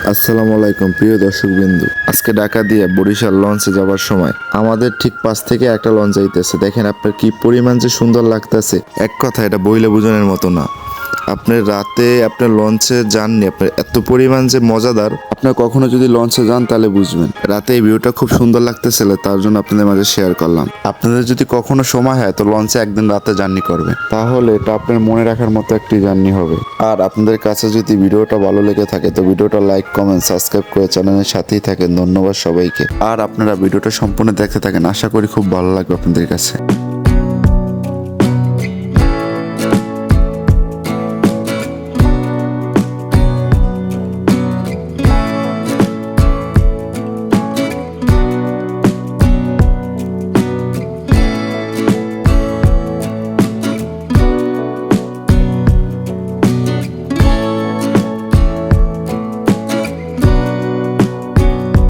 আসসালামু আলাইকুম প্রিয় দর্শকবৃন্দু। আজকে ঢাকা দিয়ে বরিশাল লঞ্চে যাওয়ার সময় আমাদের ঠিক পাশ থেকে একটা লঞ্চ যাইতেছে। দেখেন আপনার কি পরিমাণ যে সুন্দর লাগতেছে, এক কথা এটা বইলে বোঝানোর মতো না। আপনি রাতে আপনার লঞ্চে যাননি, আপনার এত পরিমাণ যে মজাদার, আপনার কখনো যদি লঞ্চে যান তাহলে বুঝবেন। রাতে এই ভিউটা খুব সুন্দর লাগতেছিল, তার জন্য আপনাদের মাঝে শেয়ার করলাম। আপনাদের যদি কখনো সময় হয় তো লঞ্চে একদিন রাতে জার্নি করবেন, তাহলে এটা আপনার মনে রাখার মতো একটি জার্নি হবে। আর আপনাদের কাছে যদি ভিডিওটা ভালো লেগে থাকে তো ভিডিওটা লাইক, কমেন্ট, সাবস্ক্রাইব করে চ্যানেলের সাথেই থাকেন। ধন্যবাদ সবাইকে। আর আপনারা ভিডিওটা সম্পূর্ণ দেখতে থাকেন, আশা করি খুব ভালো লাগবে আপনাদের কাছে।